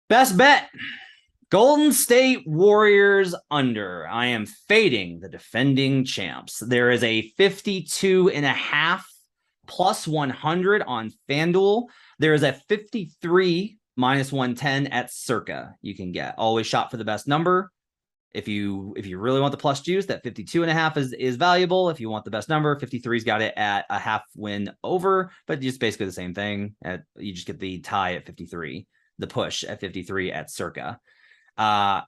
Best bet. Golden State Warriors under. I am fading the defending champs. There is a 52.5 plus 100 on FanDuel. There is a 53 minus 110 at Circa. You can get always shop for the best number. If you really want the plus juice, that 52.5 is valuable. If you want the best number, 53's got it at a half win over, but just basically the same thing. You just get the tie at 53, the push at 53 at Circa. I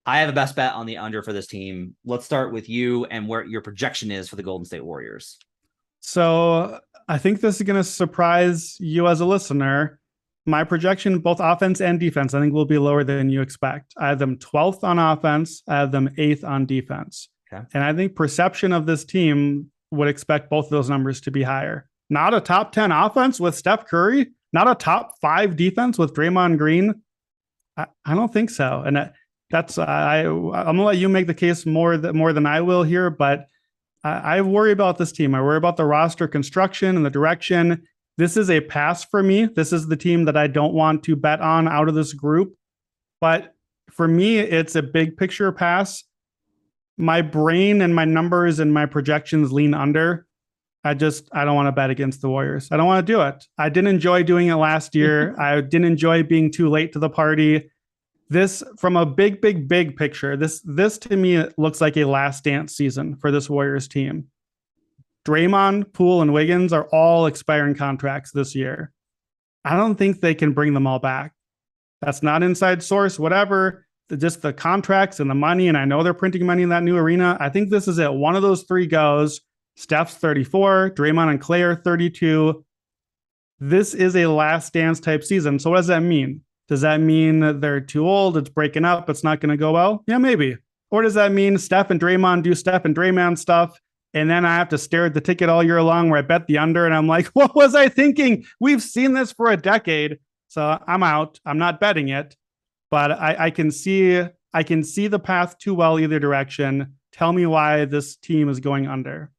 have a best bet on the under for this team. Let's start with you and where your projection is for the Golden State Warriors. So I think this is going to surprise you as a listener. My projection, both offense and defense, I think will be lower than you expect. I have them 12th on offense. I have them 8th on defense. Okay. And I think perception of this team would expect both of those numbers to be higher. Not a top 10 offense with Steph Curry, not a top 5 defense with Draymond Green. I don't think so. And I'm going to let you make the case more than I will here, but I worry about this team. I worry about the roster construction and the direction. This is a pass for me. This is the team that I don't want to bet on out of this group. But for me, it's a big picture pass. My brain and my numbers and my projections lean under. I don't want to bet against the Warriors. I don't want to do it. I didn't enjoy doing it last year. I didn't enjoy being too late to the party. This, from a big picture, this to me looks like a last dance season for this Warriors team. Draymond, Poole, and Wiggins are all expiring contracts this year. I don't think they can bring them all back. That's not inside source, whatever. Just the contracts and the money, and I know they're printing money in that new arena. I think this is it. One of those three goes. Steph's 34, Draymond and Clay are 32. This is a last dance type season. So what does that mean? Does that mean they're too old? It's breaking up. It's not going to go well? Yeah, maybe. Or does that mean Steph and Draymond do Steph and Draymond stuff, and then I have to stare at the ticket all year long where I bet the under, and I'm like, what was I thinking? We've seen this for a decade. So I'm out. I'm not betting it. But I can see the path too well either direction. Tell me why this team is going under.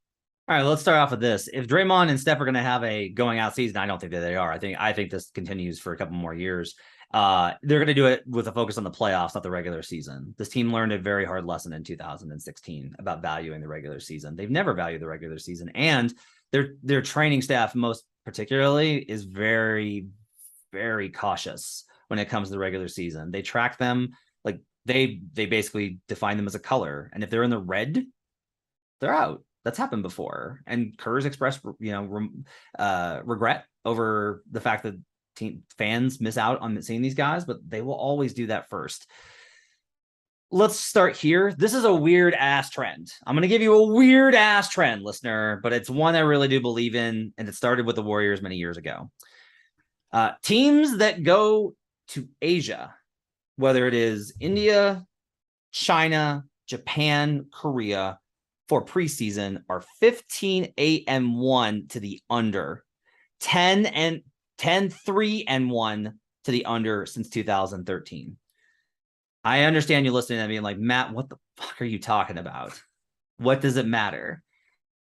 All right, let's start off with this. If Draymond and Steph are going to have a going out season, I don't think that they are. I think this continues for a couple more years. They're going to do it with a focus on the playoffs, not the regular season. This team learned a very hard lesson in 2016 about valuing the regular season. They've never valued the regular season, and their training staff, most particularly, is very, very cautious when it comes to the regular season. They track them like they basically define them as a color, and if they're in the red, they're out. That's happened before, and Kerr's expressed regret over the fact that fans miss out on seeing these guys, but they will always do that first. Let's start here. This is a weird ass trend. I'm going to give you a weird ass trend, listener, but it's one I really do believe in, and it started with the Warriors many years ago. Teams that go to Asia, whether it is India, China, Japan, Korea, for preseason are 15-8-1 to the under, 10-3-1 to the under since 2013. I understand you listening to me being like, Matt, what the fuck are you talking about? What does it matter?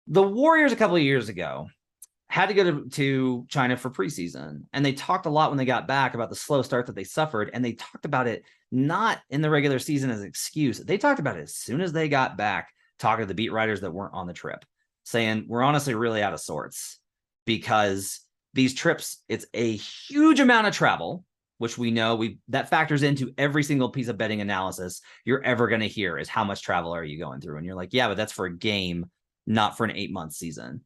The Warriors a couple of years ago had to go to China for preseason, and they talked a lot when they got back about the slow start that they suffered, and they talked about it not in the regular season as an excuse. They talked about it as soon as they got back, talking to the beat writers that weren't on the trip, saying we're honestly really out of sorts because these trips, it's a huge amount of travel, which we know that factors into every single piece of betting analysis you're ever going to hear is how much travel are you going through? And you're like, yeah, but that's for a game, not for an 8-month season.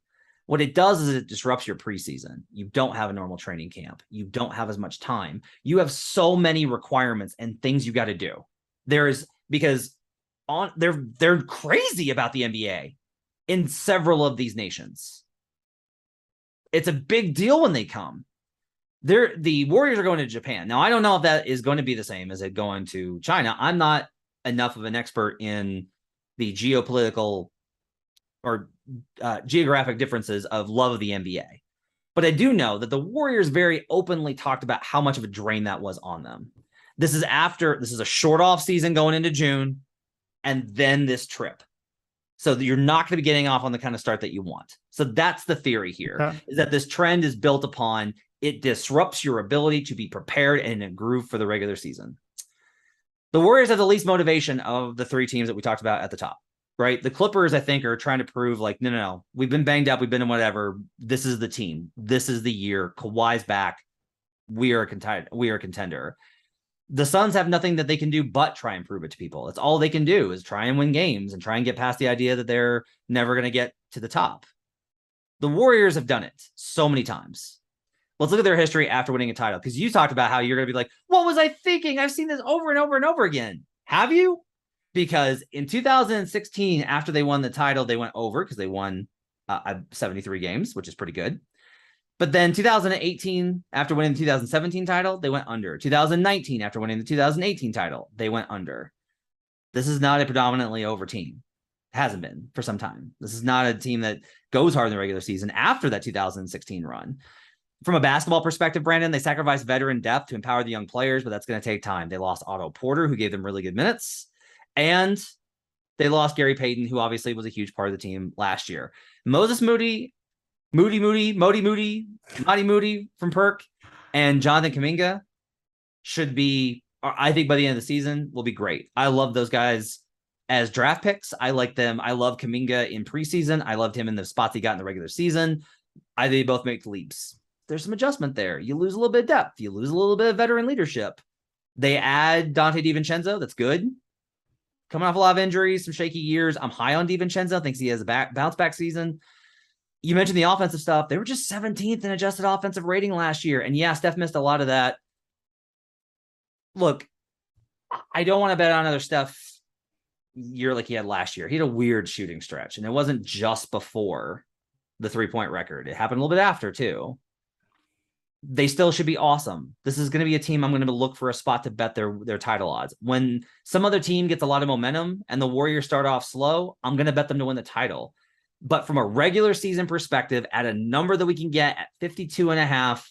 What it does is it disrupts your preseason. You don't have a normal training camp. You don't have as much time. You have so many requirements and things you got to do. They're crazy about the NBA in several of these nations. It's a big deal when they come. The Warriors are going to Japan. Now, I don't know if that is going to be the same as it going to China. I'm not enough of an expert in the geopolitical or geographic differences of love of the NBA. But I do know that the Warriors very openly talked about how much of a drain that was on them. This is a short off season going into June, and then this trip. So you're not going to be getting off on the kind of start that you want. So that's the theory here, is that this trend is built upon It disrupts your ability to be prepared and in a groove for the regular season. The Warriors have the least motivation of the three teams that we talked about at the top, right? The Clippers, I think, are trying to prove like, no. We've been banged up. We've been in whatever. This is the team. This is the year. Kawhi's back. We are a contender. The Suns have nothing that they can do but try and prove it to people. That's all they can do is try and win games and try and get past the idea that they're never going to get to the top. The Warriors have done it so many times. Let's look at their history after winning a title, because you talked about how you're going to be like, what was I thinking? I've seen this over and over and over again. Have you? Because in 2016, after they won the title, they went over because they won 73 games, which is pretty good. But then 2018, after winning the 2017 title, they went under. 2019, after winning the 2018 title, they went under. This is not a predominantly over team. It hasn't been for some time. This is not a team that goes hard in the regular season after that 2016 run. From a basketball perspective, Brandon, they sacrificed veteran depth to empower the young players, but that's going to take time. They lost Otto Porter, who gave them really good minutes, and they lost Gary Payton, who obviously was a huge part of the team last year. Moses Moody from Perk, and Jonathan Kuminga should be, I think by the end of the season, will be great. I love those guys as draft picks. I like them. I love Kuminga in preseason. I loved him in the spots he got in the regular season. They both make leaps. There's some adjustment there. You lose a little bit of depth. You lose a little bit of veteran leadership. They add Dante DiVincenzo. That's good. Coming off a lot of injuries, some shaky years. I'm high on DiVincenzo. Thinks he has a bounce back season. You mentioned the offensive stuff. They were just 17th in adjusted offensive rating last year. And yeah, Steph missed a lot of that. Look, I don't want to bet on another Steph year like he had last year. He had a weird shooting stretch, and it wasn't just before the 3-point record. It happened a little bit after too. They still should be awesome. This is going to be a team I'm going to look for a spot to bet their title odds. When some other team gets a lot of momentum and the Warriors start off slow, I'm going to bet them to win the title. But from a regular season perspective, at a number that we can get at 52.5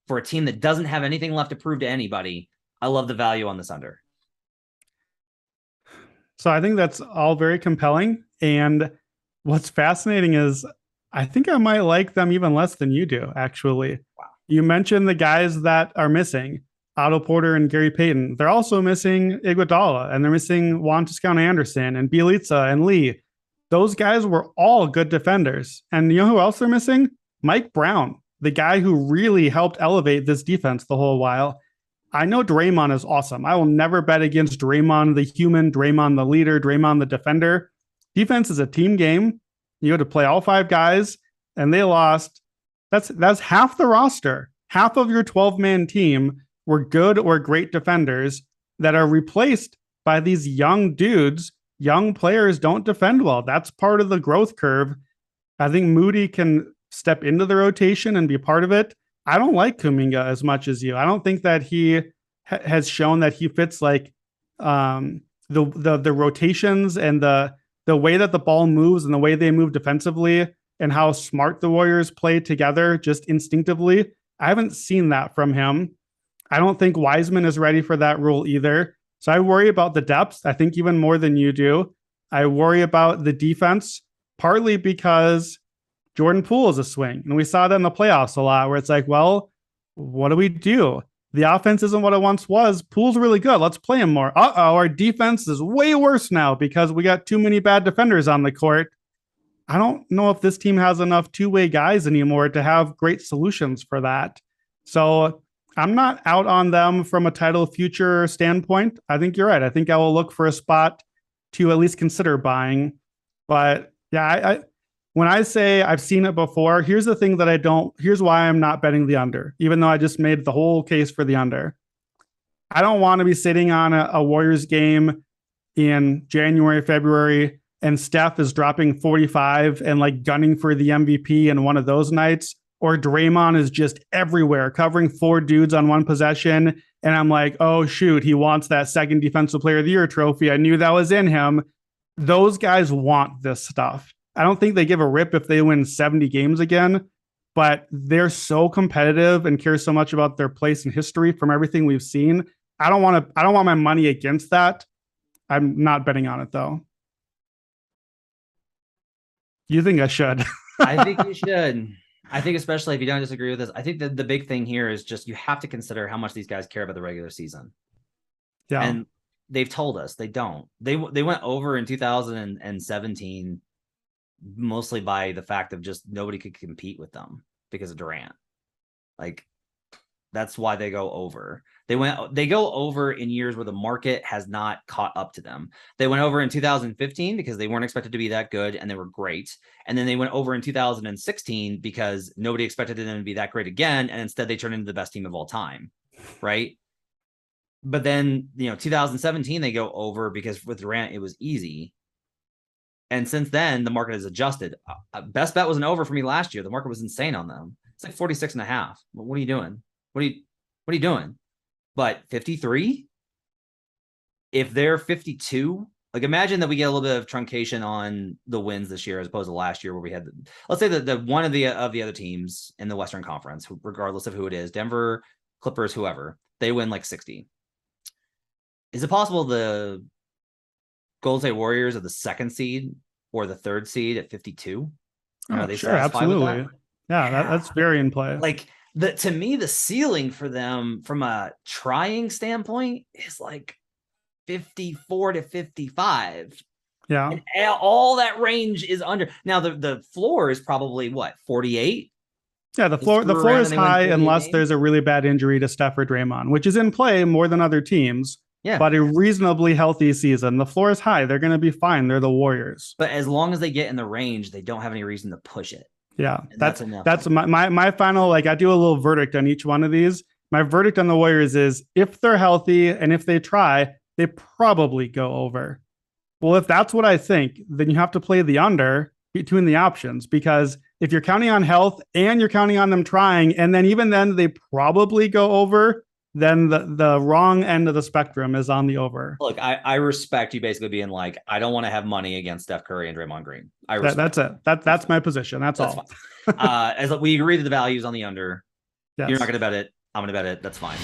for a team that doesn't have anything left to prove to anybody, I love the value on this under. So I think that's all very compelling. And what's fascinating is I think I might like them even less than you do, actually. Wow. You mentioned the guys that are missing, Otto Porter and Gary Payton. They're also missing Iguodala, and they're missing Juan Toscano-Anderson and Bjelica and Lee. Those guys were all good defenders. And you know who else they're missing? Mike Brown, the guy who really helped elevate this defense the whole while. I know Draymond is awesome. I will never bet against Draymond the human, Draymond the leader, Draymond the defender. Defense is a team game. You had to play all 5 guys, and they lost. That's half the roster. Half of your 12-man team were good or great defenders that are replaced by these young dudes. Young players don't defend well. That's part of the growth curve. I think Moody can step into the rotation and be part of it. I don't like Kuminga as much as you. I don't think that he has shown that he fits like the rotations and the way that the ball moves and the way they move defensively and how smart the Warriors play together just instinctively. I haven't seen that from him. I don't think Wiseman is ready for that role either. So I worry about the depth, I think even more than you do. I worry about the defense, partly because Jordan Poole is a swing. And we saw that in the playoffs a lot, where it's like, well, what do we do? The offense isn't what it once was. Poole's really good. Let's play him more. Our defense is way worse now because we got too many bad defenders on the court. I don't know if this team has enough two-way guys anymore to have great solutions for that. So I'm not out on them from a title future standpoint. I think you're right. I think I will look for a spot to at least consider buying. But yeah, when I say I've seen it before, here's the thing that here's why I'm not betting the under, even though I just made the whole case for the under. I don't want to be sitting on a Warriors game in January, February, and Steph is dropping 45 and like gunning for the MVP in one of those nights, or Draymond is just everywhere covering 4 dudes on one possession. And I'm like, oh shoot, he wants that second defensive player of the year trophy. I knew that was in him. Those guys want this stuff. I don't think they give a rip if they win 70 games again, but they're so competitive and care so much about their place in history from everything we've seen. I don't want my money against that. I'm not betting on it though. You think I should? I think you should. I think especially if you don't disagree with this, I think that the big thing here is just you have to consider how much these guys care about the regular season. Yeah. And they've told us they don't. They went over in 2017 mostly by the fact of just nobody could compete with them because of Durant. Like that's why they go over. They go over in years where the market has not caught up to them. They went over in 2015 because they weren't expected to be that good and they were great. And then they went over in 2016 because nobody expected them to be that great again. And instead they turned into the best team of all time. Right. But then, 2017, they go over because with Durant, it was easy. And since then, the market has adjusted. Best bet was an over for me last year. The market was insane on them. It's like 46.5. What are you doing? What are you doing? But 53, if they're 52, like imagine that we get a little bit of truncation on the wins this year as opposed to last year where we had, let's say that the one of the other teams in the Western Conference, regardless of who it is, Denver, Clippers, whoever, they win like 60. Is it possible the Golden State Warriors are the second seed or the third seed at 52? Oh, Are they sure, satisfied with absolutely. that? Yeah, that's very in play. Like to me, the ceiling for them from a trying standpoint is like 54 to 55. Yeah. And all that range is under. Now the floor is probably what, 48? Yeah, the floor is high unless there's a really bad injury to Steph or Draymond, which is in play more than other teams. Yeah. But a reasonably healthy season. The floor is high. They're going to be fine. They're the Warriors. But as long as they get in the range, they don't have any reason to push it. Yeah, that's enough. That's my final, like I do a little verdict on each one of these. My verdict on the Warriors is if they're healthy and if they try, they probably go over. Well, if that's what I think, then you have to play the under between the options, because if you're counting on health and you're counting on them trying, and then even then they probably go over, then the wrong end of the spectrum is on the over. Look, I respect you basically being like, I don't want to have money against Steph Curry and Draymond Green. That's it. That's my position. That's all. As we agree that the value is on the under. Yes. You're not going to bet it. I'm going to bet it. That's fine.